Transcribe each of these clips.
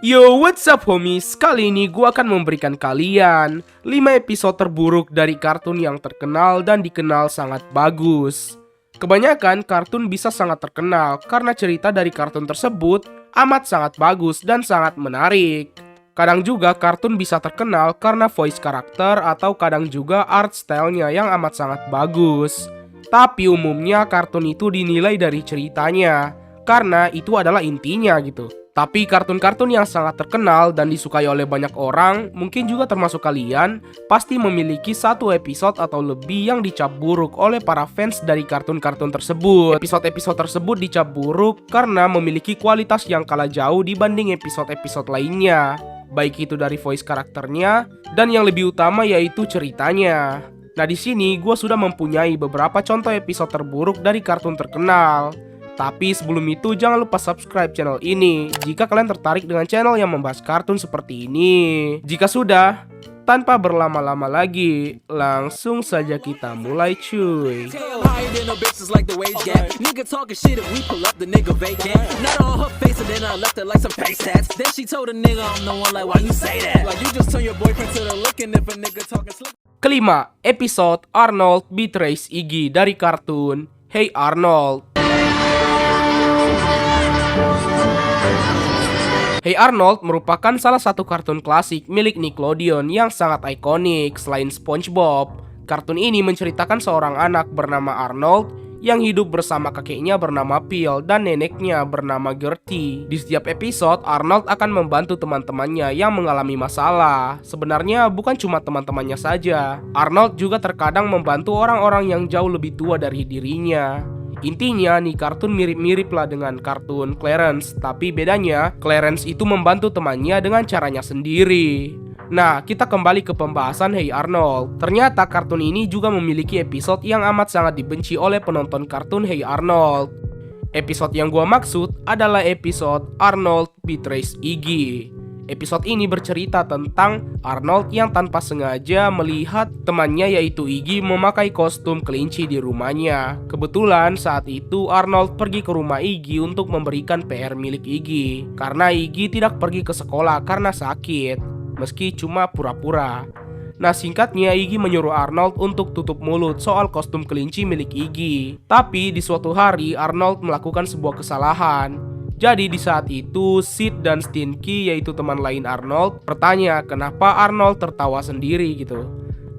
Yo, what's up homies? Kali ini gua akan memberikan kalian 5 episode terburuk dari kartun yang terkenal dan dikenal sangat bagus. Kebanyakan kartun bisa sangat terkenal karena cerita dari kartun tersebut amat sangat bagus dan sangat menarik. Kadang juga kartun bisa terkenal karena voice karakter atau kadang juga art style-nya yang amat sangat bagus. Tapi umumnya kartun itu dinilai dari ceritanya, karena itu adalah intinya gitu. Tapi kartun-kartun yang sangat terkenal dan disukai oleh banyak orang, mungkin juga termasuk kalian, pasti memiliki satu episode atau lebih yang dicap buruk oleh para fans dari kartun-kartun tersebut. Episode-episode tersebut dicap buruk karena memiliki kualitas yang kalah jauh dibanding episode-episode lainnya. Baik itu dari voice karakternya, dan yang lebih utama yaitu ceritanya. Nah di sini gue sudah mempunyai beberapa contoh episode terburuk dari kartun terkenal. Tapi sebelum itu jangan lupa subscribe channel ini jika kalian tertarik dengan channel yang membahas kartun seperti ini. Jika sudah, tanpa berlama-lama lagi, langsung saja kita mulai cuy. Kelima, episode Arnold Betrays Iggy dari kartun Hey Arnold. Hey Arnold merupakan salah satu kartun klasik milik Nickelodeon yang sangat ikonik selain SpongeBob. Kartun ini menceritakan seorang anak bernama Arnold yang hidup bersama kakeknya bernama Phil dan neneknya bernama Gertie. Di setiap episode, Arnold akan membantu teman-temannya yang mengalami masalah. Sebenarnya bukan cuma teman-temannya saja. Arnold juga terkadang membantu orang-orang yang jauh lebih tua dari dirinya. Intinya nih kartun mirip-mirip lah dengan kartun Clarence, tapi bedanya Clarence itu membantu temannya dengan caranya sendiri. Nah, kita kembali ke pembahasan Hey Arnold. Ternyata kartun ini juga memiliki episode yang amat sangat dibenci oleh penonton kartun Hey Arnold. Episode yang gua maksud adalah episode Arnold Betrays Iggy. Episode ini bercerita tentang Arnold yang tanpa sengaja melihat temannya yaitu Iggy memakai kostum kelinci di rumahnya. Kebetulan saat itu Arnold pergi ke rumah Iggy untuk memberikan PR milik Iggy. Karena Iggy tidak pergi ke sekolah karena sakit, meski cuma pura-pura. Nah singkatnya Iggy menyuruh Arnold untuk tutup mulut soal kostum kelinci milik Iggy. Tapi di suatu hari Arnold melakukan sebuah kesalahan. Jadi di saat itu Sid dan Stinky yaitu teman lain Arnold bertanya kenapa Arnold tertawa sendiri gitu.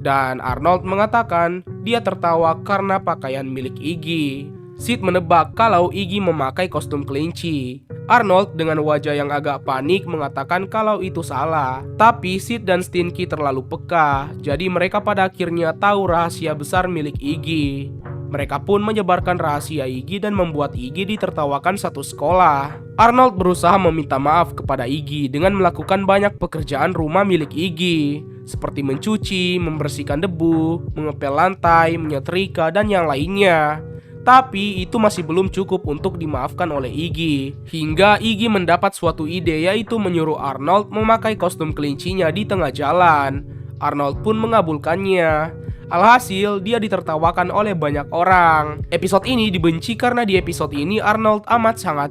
Dan Arnold mengatakan dia tertawa karena pakaian milik Iggy. Sid menebak kalau Iggy memakai kostum kelinci. Arnold dengan wajah yang agak panik mengatakan kalau itu salah. Tapi Sid dan Stinky terlalu peka, jadi mereka pada akhirnya tahu rahasia besar milik Iggy. Mereka pun menyebarkan rahasia Iggy dan membuat Iggy ditertawakan satu sekolah. Arnold berusaha meminta maaf kepada Iggy dengan melakukan banyak pekerjaan rumah milik Iggy, seperti mencuci, membersihkan debu, mengepel lantai, menyetrika, dan yang lainnya. Tapi itu masih belum cukup untuk dimaafkan oleh Iggy. Hingga Iggy mendapat suatu ide yaitu menyuruh Arnold memakai kostum kelincinya di tengah jalan. Arnold pun mengabulkannya. Alhasil, dia ditertawakan oleh banyak orang. Episode ini dibenci karena di episode ini Arnold amat sangat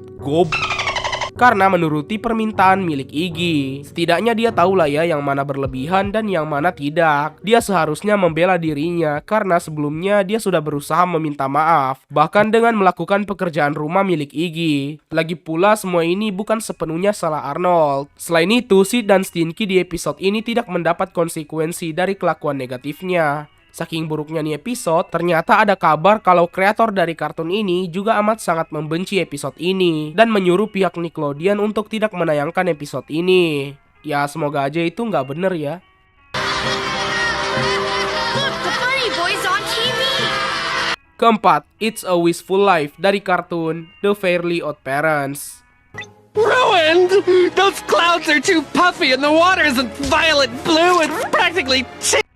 karena menuruti permintaan milik Iggy. Setidaknya dia tahu lah ya yang mana berlebihan dan yang mana tidak. Dia seharusnya membela dirinya karena sebelumnya dia sudah berusaha meminta maaf, bahkan dengan melakukan pekerjaan rumah milik Iggy. Lagi pula semua ini bukan sepenuhnya salah Arnold. Selain itu, Sid dan Stinky di episode ini tidak mendapat konsekuensi dari kelakuan negatifnya. Saking buruknya nih episode, ternyata ada kabar kalau kreator dari kartun ini juga amat sangat membenci episode ini dan menyuruh pihak Nickelodeon untuk tidak menayangkan episode ini. Ya semoga aja itu nggak bener ya. Keempat, It's a Wishful Life dari kartun The Fairly OddParents. Ruined! Those clouds are too puffy and the water isn't violet blue, it's practically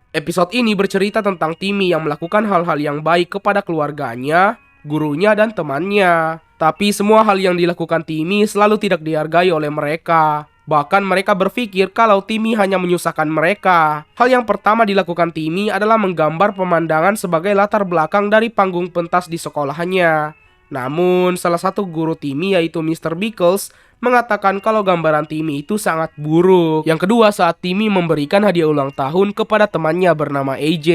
Episode ini bercerita tentang Timmy yang melakukan hal-hal yang baik kepada keluarganya, gurunya, dan temannya. Tapi semua hal yang dilakukan Timmy selalu tidak dihargai oleh mereka. Bahkan mereka berpikir kalau Timmy hanya menyusahkan mereka. Hal yang pertama dilakukan Timmy adalah menggambar pemandangan sebagai latar belakang dari panggung pentas di sekolahnya. Namun, salah satu guru Timmy yaitu Mr. Pickles mengatakan kalau gambaran Timmy itu sangat buruk. Yang kedua, saat Timmy memberikan hadiah ulang tahun kepada temannya bernama AJ.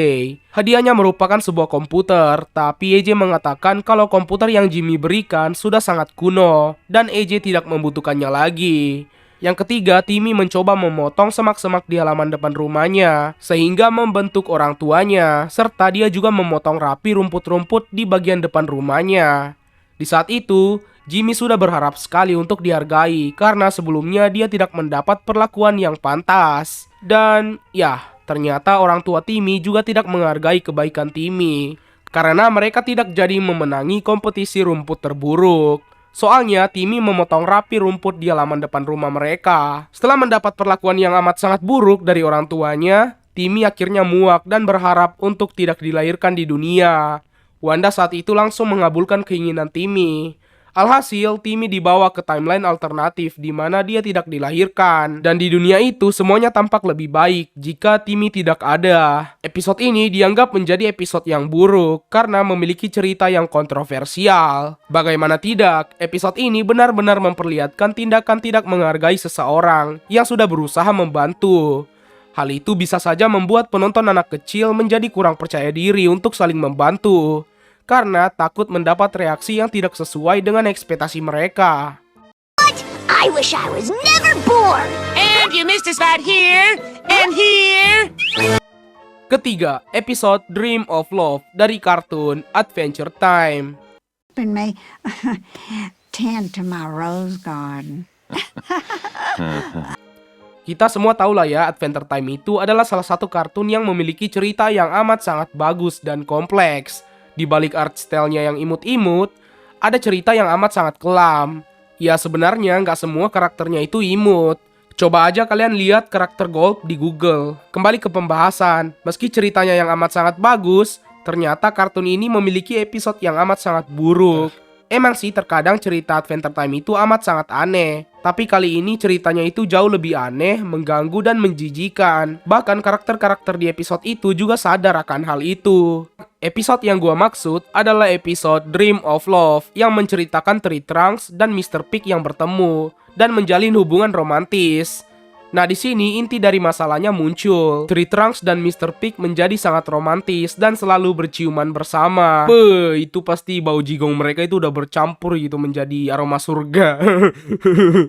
Hadiahnya merupakan sebuah komputer, tapi AJ mengatakan kalau komputer yang Jimmy berikan sudah sangat kuno dan AJ tidak membutuhkannya lagi. Yang ketiga, Timmy mencoba memotong semak-semak di halaman depan rumahnya, sehingga membentuk orang tuanya, serta dia juga memotong rapi rumput-rumput di bagian depan rumahnya. Di saat itu, Jimmy sudah berharap sekali untuk dihargai, karena sebelumnya dia tidak mendapat perlakuan yang pantas. Dan, ya, ternyata orang tua Timmy juga tidak menghargai kebaikan Timmy, karena mereka tidak jadi memenangi kompetisi rumput terburuk. Soalnya Timmy memotong rapi rumput di halaman depan rumah mereka. Setelah mendapat perlakuan yang amat sangat buruk dari orang tuanya, Timmy akhirnya muak dan berharap untuk tidak dilahirkan di dunia. Wanda saat itu langsung mengabulkan keinginan Timmy. Alhasil, Timmy dibawa ke timeline alternatif di mana dia tidak dilahirkan. Dan di dunia itu semuanya tampak lebih baik jika Timmy tidak ada. Episode ini dianggap menjadi episode yang buruk karena memiliki cerita yang kontroversial. Bagaimana tidak, episode ini benar-benar memperlihatkan tindakan tidak menghargai seseorang yang sudah berusaha membantu. Hal itu bisa saja membuat penonton anak kecil menjadi kurang percaya diri untuk saling membantu, karena takut mendapat reaksi yang tidak sesuai dengan ekspektasi mereka. I wish I was never born! And you missed us right here and here. Ketiga, episode Dream of Love dari kartun Adventure Time. Open me 10 to my rose garden. Kita semua tahu lah ya, Adventure Time itu adalah salah satu kartun yang memiliki cerita yang amat sangat bagus dan kompleks. Di balik art style-nya yang imut-imut, ada cerita yang amat sangat kelam. Ya sebenarnya nggak semua karakternya itu imut. Coba aja kalian lihat karakter Gold di Google. Kembali ke pembahasan, meski ceritanya yang amat sangat bagus, ternyata kartun ini memiliki episode yang amat sangat buruk. Emang sih terkadang cerita Adventure Time itu amat sangat aneh, tapi kali ini ceritanya itu jauh lebih aneh, mengganggu dan menjijikan. Bahkan karakter-karakter di episode itu juga sadar akan hal itu. Episode yang gua maksud adalah episode Dream of Love yang menceritakan Tree Trunks dan Mr. Pig yang bertemu dan menjalin hubungan romantis. Nah, di sini inti dari masalahnya muncul. Tree Trunks dan Mr. Pig menjadi sangat romantis dan selalu berciuman bersama. Itu pasti bau jigong mereka itu udah bercampur gitu menjadi aroma surga.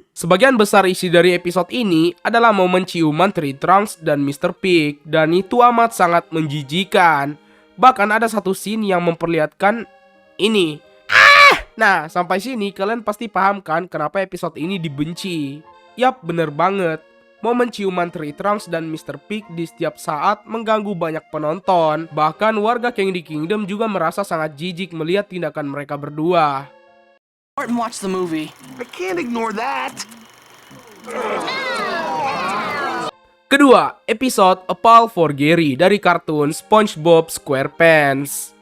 Sebagian besar isi dari episode ini adalah momen ciuman Tree Trunks dan Mr. Pig, dan itu amat sangat menjijikan. Bahkan ada satu scene yang memperlihatkan ini. Nah, sampai sini kalian pasti paham kan kenapa episode ini dibenci. Yap, bener banget. Momen ciuman Tree Trunks dan Mr. Pig di setiap saat mengganggu banyak penonton. Bahkan warga Candy Kingdom juga merasa sangat jijik melihat tindakan mereka berdua. Martin, watch the movie. I can't ignore that. Kedua, episode A Pal for Gary dari kartun SpongeBob SquarePants.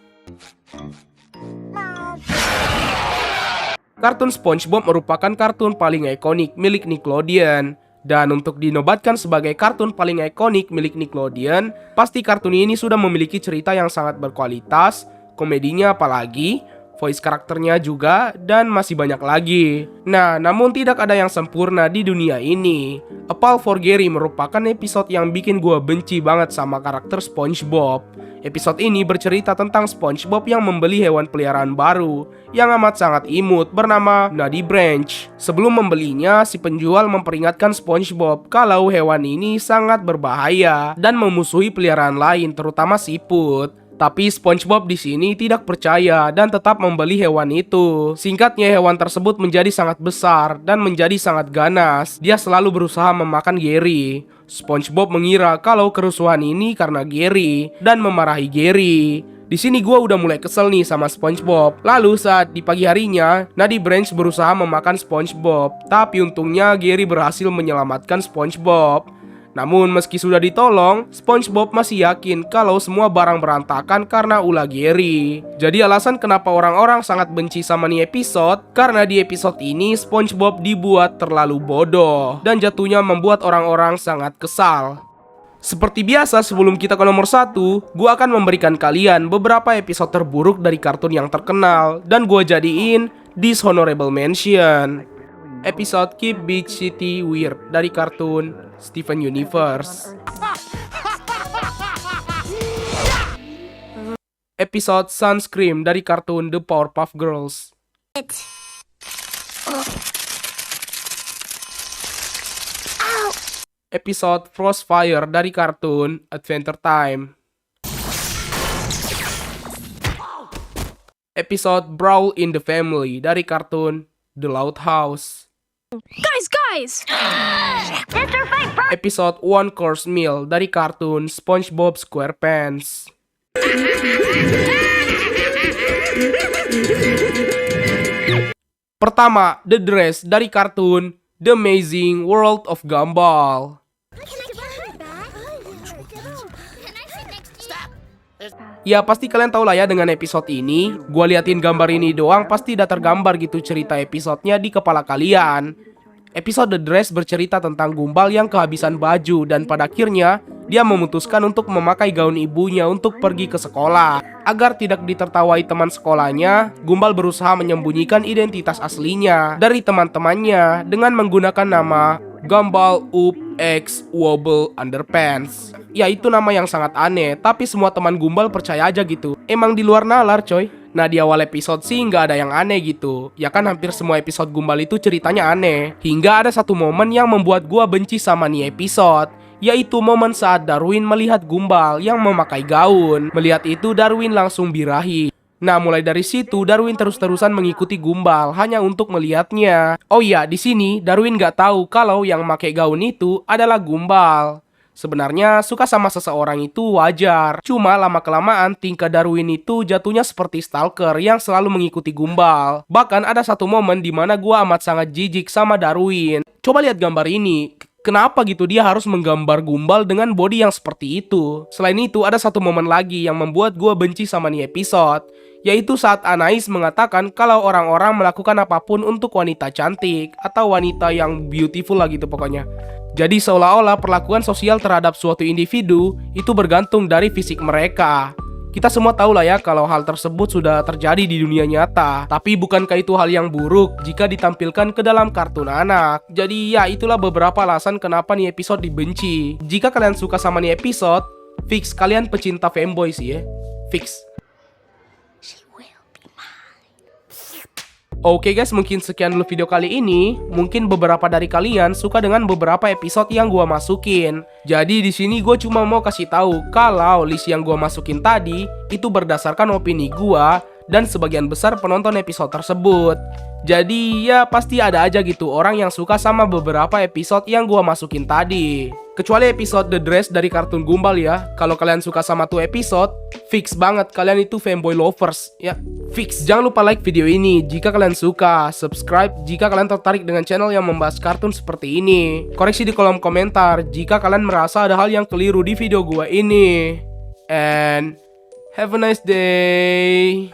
Kartun SpongeBob merupakan kartun paling ikonik milik Nickelodeon. Dan untuk dinobatkan sebagai kartun paling ikonik milik Nickelodeon, pasti kartun ini sudah memiliki cerita yang sangat berkualitas, komedinya apalagi, voice karakternya juga, dan masih banyak lagi. Nah, namun tidak ada yang sempurna di dunia ini. A Pal for Gary merupakan episode yang bikin gua benci banget sama karakter SpongeBob. Episode ini bercerita tentang SpongeBob yang membeli hewan peliharaan baru yang amat sangat imut bernama Nuddy Branch. Sebelum membelinya, si penjual memperingatkan SpongeBob kalau hewan ini sangat berbahaya dan memusuhi peliharaan lain, terutama siput. Tapi SpongeBob di sini tidak percaya dan tetap membeli hewan itu. Singkatnya, hewan tersebut menjadi sangat besar dan menjadi sangat ganas. Dia selalu berusaha memakan Gary. SpongeBob mengira kalau kerusuhan ini karena Gary dan memarahi Gary. Di sini gua udah mulai kesel nih sama SpongeBob. Lalu saat di pagi harinya, Nuddy Branch berusaha memakan SpongeBob, tapi untungnya Gary berhasil menyelamatkan SpongeBob. Namun meski sudah ditolong, SpongeBob masih yakin kalau semua barang berantakan karena ulah Gary. Jadi alasan kenapa orang-orang sangat benci sama nih episode, karena di episode ini SpongeBob dibuat terlalu bodoh dan jatuhnya membuat orang-orang sangat kesal. Seperti biasa, sebelum kita ke nomor 1, gua akan memberikan kalian beberapa episode terburuk dari kartun yang terkenal dan gua jadiin dishonorable mention. Episode Keep Big City Weird dari kartun Steven Universe. Episode Sunscream dari kartun The Powerpuff Girls. Episode Frostfire dari kartun Adventure Time. Episode Brawl in the Family dari kartun The Loud House. Guys! Episode One Course Meal dari kartun SpongeBob SquarePants. Pertama, The Dress dari kartun The Amazing World of Gumball. Ya pasti kalian tahu lah ya dengan episode ini. Gua liatin gambar ini doang pasti udah tergambar gitu cerita episodenya di kepala kalian. Episode The Dress bercerita tentang Gumball yang kehabisan baju dan pada akhirnya dia memutuskan untuk memakai gaun ibunya untuk pergi ke sekolah. Agar tidak ditertawai teman sekolahnya, Gumball berusaha menyembunyikan identitas aslinya dari teman-temannya dengan menggunakan nama Gumball Up X Wobble Underpants. Ya itu nama yang sangat aneh, tapi semua teman Gumball percaya aja gitu. Emang di luar nalar coy. Nah di awal episode sih nggak ada yang aneh gitu. Ya kan hampir semua episode Gumball itu ceritanya aneh. Hingga ada satu momen yang membuat gua benci sama nih episode. Yaitu momen saat Darwin melihat Gumball yang memakai gaun. Melihat itu Darwin langsung birahi. Nah mulai dari situ Darwin terus-terusan mengikuti Gumball hanya untuk melihatnya. Oh iya di sini Darwin nggak tahu kalau yang memakai gaun itu adalah Gumball. Sebenarnya suka sama seseorang itu wajar. Cuma lama-kelamaan tingkah Darwin itu jatuhnya seperti stalker yang selalu mengikuti Gumball. Bahkan ada satu momen di mana gua amat sangat jijik sama Darwin. Coba lihat gambar ini. Kenapa gitu dia harus menggambar Gumball dengan body yang seperti itu? Selain itu ada satu momen lagi yang membuat gua benci sama nih episode. Yaitu saat Anais mengatakan kalau orang-orang melakukan apapun untuk wanita cantik atau wanita yang beautiful lah gitu pokoknya. Jadi seolah-olah perlakuan sosial terhadap suatu individu itu bergantung dari fisik mereka. Kita semua tahu lah ya kalau hal tersebut sudah terjadi di dunia nyata. Tapi bukankah itu hal yang buruk jika ditampilkan ke dalam kartun anak? Jadi ya itulah beberapa alasan kenapa nih episode dibenci. Jika kalian suka sama nih episode, fix kalian pecinta fanboy sih ya. Fix. Oke guys, mungkin sekian dulu video kali ini. Mungkin beberapa dari kalian suka dengan beberapa episode yang gua masukin. Jadi di sini gue cuma mau kasih tahu kalau list yang gua masukin tadi itu berdasarkan opini gua dan sebagian besar penonton episode tersebut. Jadi ya pasti ada aja gitu orang yang suka sama beberapa episode yang gua masukin tadi. Kecuali episode The Dress dari kartun Gumball ya. Kalau kalian suka sama tuh episode, fix banget kalian itu fanboy lovers ya. Fix. Jangan lupa like video ini jika kalian suka, subscribe jika kalian tertarik dengan channel yang membahas kartun seperti ini. Koreksi di kolom komentar jika kalian merasa ada hal yang keliru di video gua ini. And have a nice day.